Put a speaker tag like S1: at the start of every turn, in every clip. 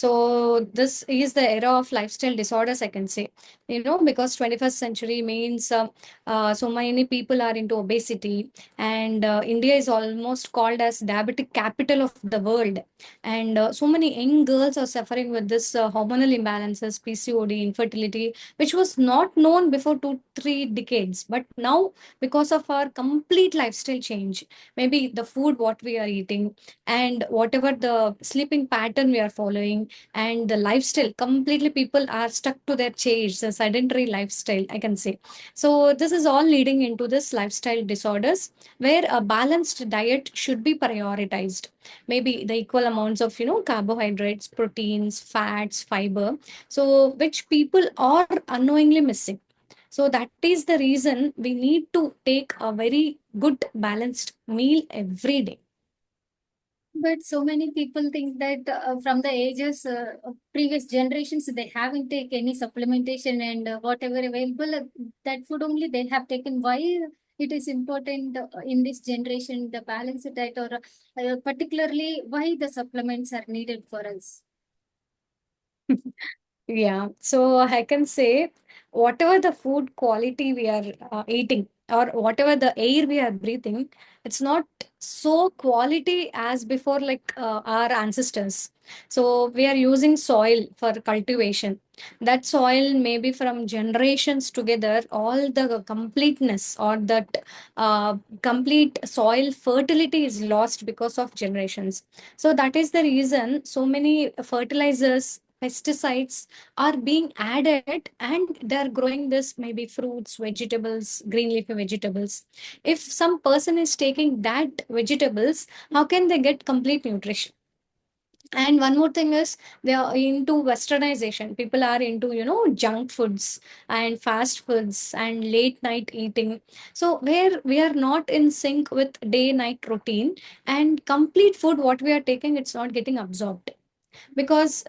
S1: So this is the era of lifestyle disorders, I can say. Because 21st century means so many people are into obesity, and India is almost called as diabetic capital of the world. And so many young girls are suffering with this hormonal imbalances, PCOD, infertility, which was not known before 2, 3 decades. But now, because of our complete lifestyle change, maybe the food what we are eating and whatever the sleeping pattern we are following and the lifestyle, completely people are stuck to their chairs, a sedentary lifestyle, I can say. So this is all leading into this lifestyle disorders where a balanced diet should be prioritized. Maybe the equal amounts of carbohydrates, proteins, fats, fiber, so which people are unknowingly missing. So that is the reason we need to take a very good balanced meal every day.
S2: But so many people think that from the ages of previous generations, they haven't taken any supplementation and whatever available, that food only they have taken. Why it is important in this generation, the balanced diet, or particularly why the supplements are needed for us?
S1: Yeah, so I can say whatever the food quality we are eating or whatever the air we are breathing, it's not so quality as before, like our ancestors. So we are using soil for cultivation. That soil maybe from generations together, all the completeness or that complete soil fertility is lost because of generations. So that is the reason so many fertilizers, pesticides are being added, and they're growing this maybe fruits, vegetables, green leafy vegetables. If some person is taking that vegetables, how can they get complete nutrition? And one more thing is they are into westernization. People are into junk foods and fast foods and late night eating, so where we are not in sync with day night routine, and complete food what we are taking, it's not getting absorbed. Because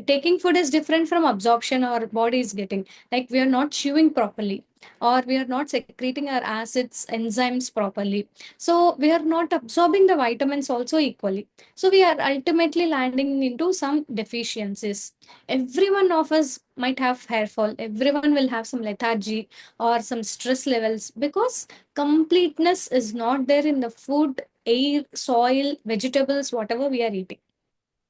S1: taking food is different from absorption. Our body is getting, like, we are not chewing properly, or we are not secreting our acids enzymes properly, so we are not absorbing the vitamins also equally, so we are ultimately landing into some deficiencies. Everyone of us might have hair fall, everyone will have some lethargy or some stress levels, because completeness is not there in the food, air, soil, vegetables, whatever we are eating.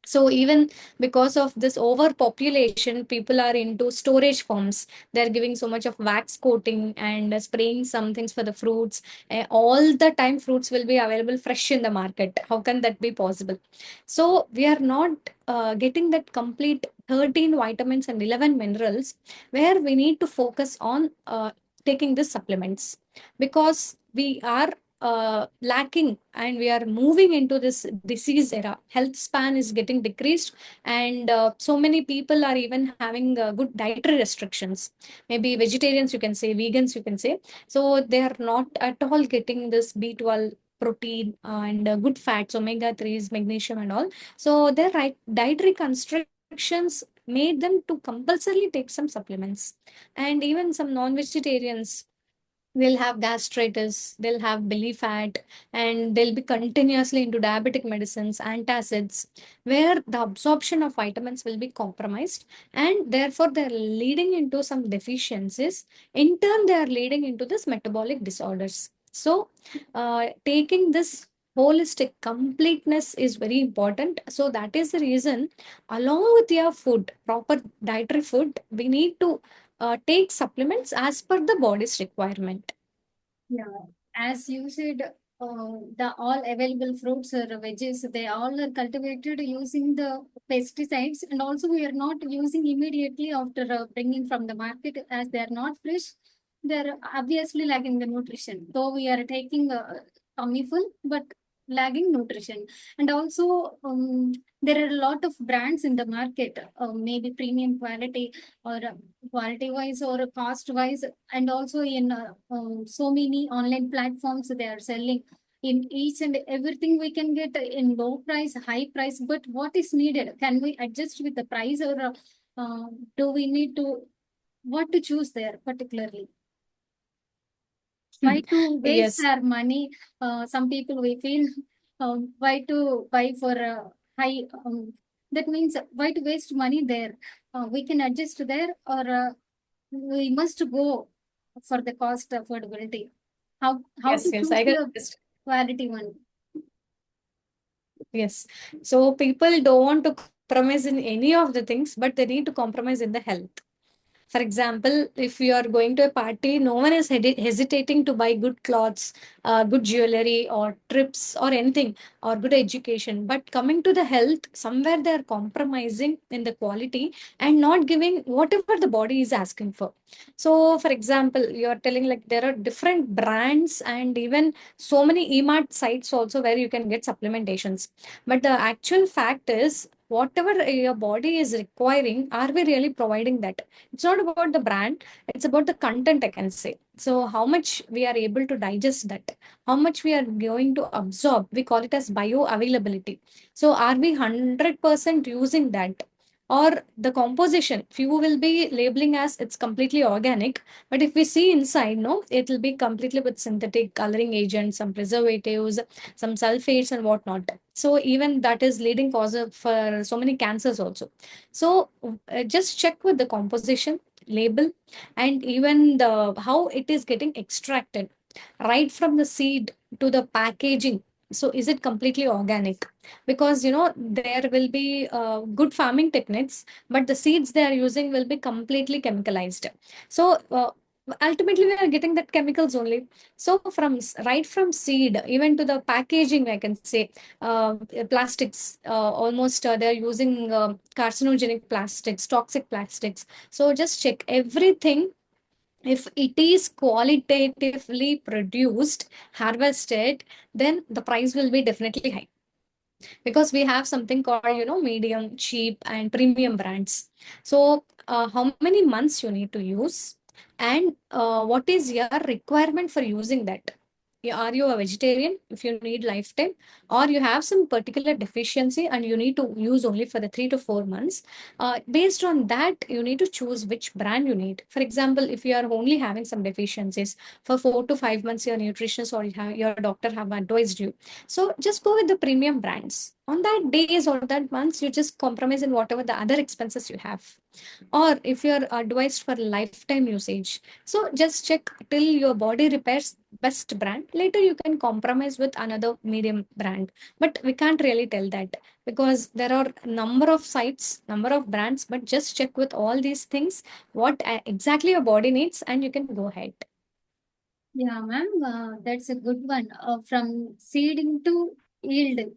S1: So even because of this overpopulation, people are into storage forms. They're giving so much of wax coating and spraying some things for the fruits. All the time fruits will be available fresh in the market. How can that be possible? So we are not getting that complete 13 vitamins and 11 minerals, where we need to focus on taking the supplements, because we are lacking, and we are moving into this disease era. Health span is getting decreased, and so many people are even having good dietary restrictions. Maybe vegetarians, you can say, vegans, you can say. So they are not at all getting this B12 protein and good fats, omega 3s, magnesium, and all. So their dietary constrictions made them to compulsorily take some supplements. And even some non-vegetarians, they'll have gastritis, they'll have belly fat, and they'll be continuously into diabetic medicines, antacids, where the absorption of vitamins will be compromised, and therefore they're leading into some deficiencies. In turn, they are leading into this metabolic disorders. So, taking this holistic completeness is very important. So that is the reason, along with your food, proper dietary food, we need to take supplements as per the body's requirement.
S2: Yeah, as you said, the all available fruits or veggies, they all are cultivated using the pesticides, and also we are not using immediately after bringing from the market, as they are not fresh. They're obviously lacking the nutrition. So we are taking tummy full, but lagging nutrition. And also, there are a lot of brands in the market, maybe premium quality or quality wise or cost wise, and also in so many online platforms they are selling in each and everything we can get in low price, high price. But what is needed, can we adjust with the price, or do we need to, what to choose there particularly? Why to waste
S1: Yes.
S2: our money? Some people we feel why to buy for high That means why to waste money there? We can adjust there, or we must go for the cost affordability. How
S1: Yes,
S2: to
S1: yes,
S2: choose
S1: I can
S2: the
S1: understand.
S2: quality one?
S1: Yes. So people don't want to compromise in any of the things, but they need to compromise in the health. For example, if you are going to a party, no one is hesitating to buy good clothes, good jewelry, or trips, or anything, or good education. But coming to the health, somewhere they are compromising in the quality and not giving whatever the body is asking for. So, for example, you are telling like there are different brands and even so many e-mart sites also where you can get supplementations. But the actual fact is, whatever your body is requiring, are we really providing that? It's not about the brand, it's about the content, I can say. So how much we are able to digest that, how much we are going to absorb, we call it as bioavailability. So are we 100% using that? Or the composition, few will be labeling as it's completely organic, but if we see inside, no, it will be completely with synthetic coloring agents, some preservatives, some sulfates and whatnot. So even that is leading cause of for so many cancers also. So just check with the composition, label, and even the how it is getting extracted, right from the seed to the packaging. So is it completely organic? Because there will be good farming techniques, but the seeds they are using will be completely chemicalized. So ultimately we are getting that chemicals only. So from right from seed even to the packaging, I can say, plastics, almost they're using carcinogenic plastics, toxic plastics. So just check everything. If it is qualitatively produced, harvested, then the price will be definitely high, because we have something called medium, cheap, and premium brands. So how many months you need to use, and what is your requirement for using that? Are you a vegetarian if you need lifetime, or you have some particular deficiency and you need to use only for the 3 to 4 months? Based on that, you need to choose which brand you need. For example, if you are only having some deficiencies for 4 to 5 months, your nutritionist or your doctor have advised you, so just go with the premium brands. On that days or that months, you just compromise in whatever the other expenses you have. Or if you're advised for lifetime usage, so just check till your body repairs best brand. Later you can compromise with another medium brand. But we can't really tell that, because there are number of sites, number of brands, but just check with all these things what exactly your body needs and you can go ahead.
S2: Yeah, ma'am, that's a good one. From seeding to yield,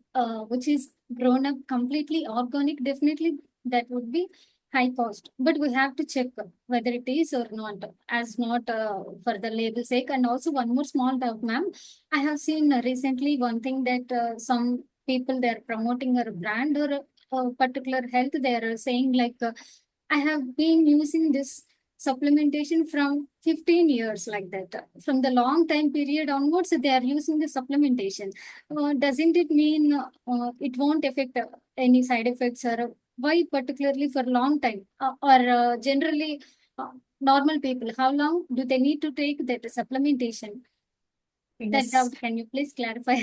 S2: which is grown up completely organic, definitely that would be high cost. But we have to check whether it is or not, as not for the label sake. And also one more small doubt, ma'am. I have seen recently one thing that some people they're promoting a brand or a particular health. They're saying like, I have been using this supplementation from 15 years like that. From the long time period onwards, they are using the supplementation. Doesn't it mean it won't affect any side effects, or why particularly for long time? Or generally, normal people, how long do they need to take that supplementation? That
S1: Yes.
S2: doubt, can you please clarify?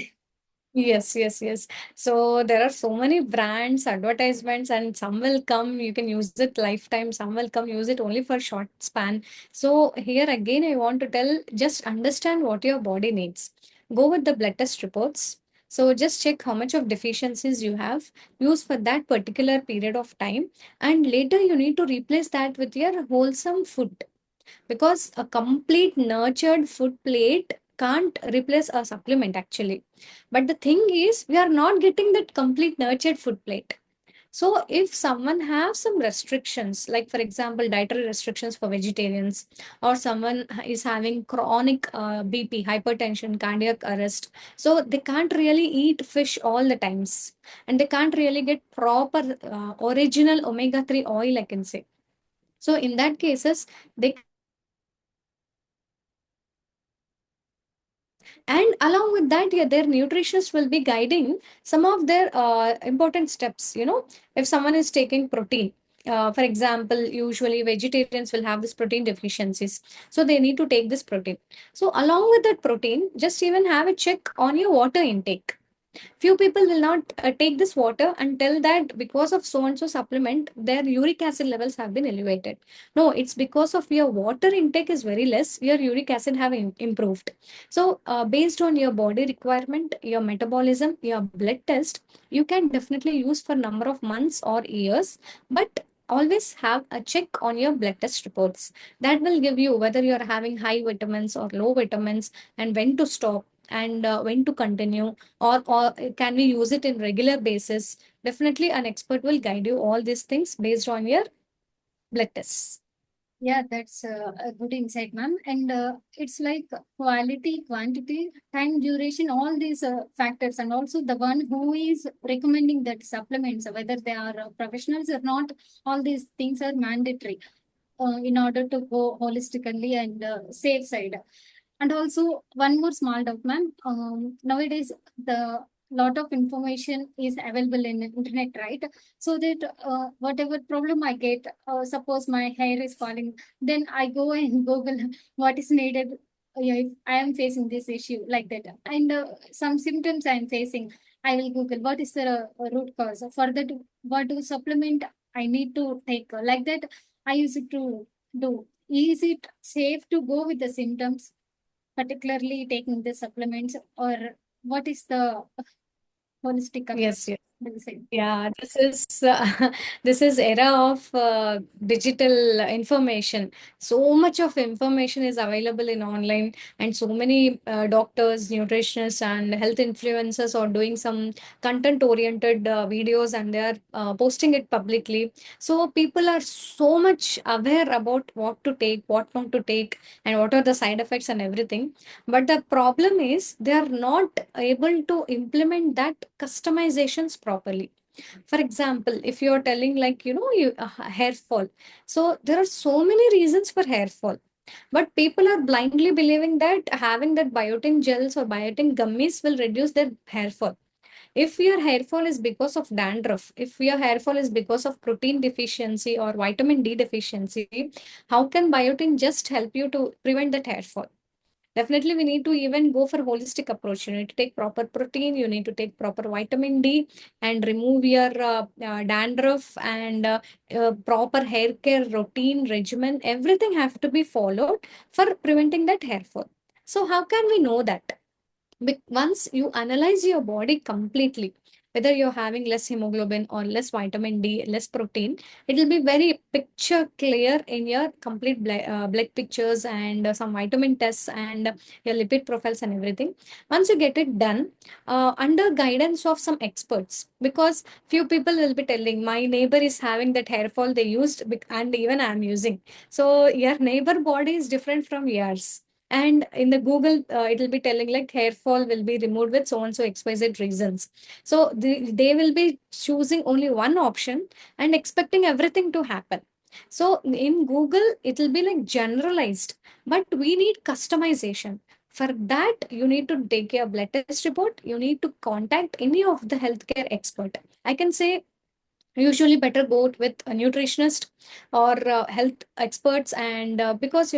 S1: Yes, yes, yes. So there are so many brands, advertisements, and some will come, you can use it lifetime, some will come, use it only for short span. So here again, I want to tell, just understand what your body needs. Go with the blood test reports. So just check how much of deficiencies you have, use for that particular period of time, and later you need to replace that with your wholesome food, because a complete nurtured food plate can't replace a supplement actually. But the thing is, we are not getting that complete nurtured food plate. So if someone has some restrictions, like for example dietary restrictions for vegetarians, or someone is having chronic bp, hypertension, cardiac arrest, so they can't really eat fish all the times, and they can't really get proper original omega 3 oil, I can say. So in that cases, they can't really use supplements. And along with that, yeah, their nutritionist will be guiding some of their important steps. If someone is taking protein, for example, usually vegetarians will have this protein deficiencies, so they need to take this protein. So along with that protein, just even have a check on your water intake. Few people will not take this water and tell that because of so and so supplement, their uric acid levels have been elevated. No, it's because of your water intake is very less, your uric acid have improved. So, based on your body requirement, your metabolism, your blood test, you can definitely use for number of months or years, but always have a check on your blood test reports. That will give you whether you're having high vitamins or low vitamins, and when to stop, and when to continue, or can we use it in regular basis. Definitely an expert will guide you all these things based on your blood tests.
S2: Yeah, that's a good insight, ma'am. And it's like quality, quantity, time, duration, all these factors, and also the one who is recommending that supplements, whether they are professionals or not, all these things are mandatory in order to go holistically and safe side. And also one more small doubt, ma'am. Nowadays, the lot of information is available in internet, right? So that whatever problem I get, suppose my hair is falling, then I go and Google what is needed. If I am facing this issue like that, and some symptoms I am facing, I will Google what is the root cause. For that, what do supplement I need to take? Like that, I used to do. Is it safe to go with the symptoms, particularly taking the supplements, or what is the holistic
S1: Yes,
S2: approach?
S1: yes.
S2: Will say.
S1: Yeah, this is this is era of digital information. So much of information is available in online, and so many doctors, nutritionists, and health influencers are doing some content-oriented videos, and they are posting it publicly. So people are so much aware about what to take, what not to take, and what are the side effects and everything. But the problem is they are not able to implement that customizations properly. For example, if you're telling like hair fall, so there are so many reasons for hair fall, but people are blindly believing that having that biotin gels or biotin gummies will reduce their hair fall. If your hair fall is because of dandruff, if your hair fall is because of protein deficiency or vitamin D deficiency, how can biotin just help you to prevent that hair fall? Definitely, we need to even go for holistic approach. You need to take proper protein, you need to take proper vitamin D, and remove your dandruff, and proper hair care routine, regimen. Everything have to be followed for preventing that hair fall. So how can we know that? Once you analyze your body completely, whether you're having less hemoglobin or less vitamin D, less protein, it will be very picture clear in your complete blood pictures, and some vitamin tests, and your lipid profiles and everything. Once you get it done, under guidance of some experts, because few people will be telling, my neighbor is having that hair fall they used, and even I'm using. So your neighbor body is different from yours, and in the Google it will be telling like hair fall will be removed with so and so xyz reasons. So they will be choosing only one option and expecting everything to happen. So in Google it will be like generalized, but we need customization. For that, you need to take your blood test report, you need to contact any of the healthcare expert. I can say usually better go with a nutritionist or health experts, and because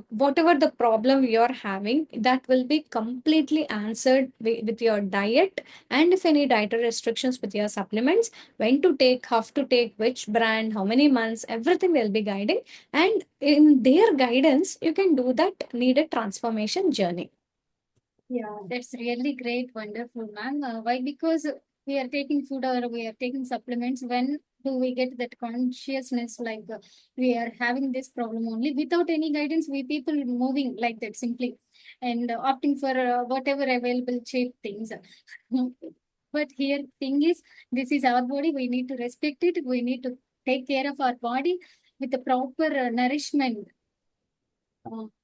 S1: whatever the problem you're having, that will be completely answered with your diet, and if any dietary restrictions with your supplements, when to take, how to take, which brand, how many months, everything they'll be guiding, and in their guidance you can do that needed transformation journey.
S2: Yeah, that's really great, wonderful, ma'am. Why? Because we are taking food or we are taking supplements. When do we get that consciousness like we are having this problem only without any guidance? We people moving like that simply and opting for whatever available cheap things. But here, thing is, this is our body. We need to respect it. We need to take care of our body with the proper nourishment.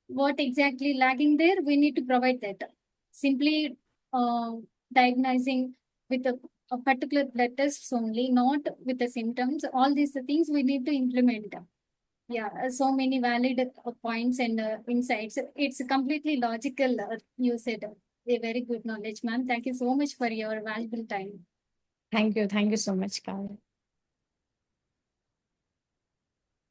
S2: What exactly lagging there, we need to provide that. Simply uh, diagnosing with a particular blood tests only, not with the symptoms. All these things we need to implement. Yeah, so many valid points and insights. It's completely logical. You said a very good knowledge, ma'am. Thank you so much for your valuable time.
S1: Thank you so much, Kavya.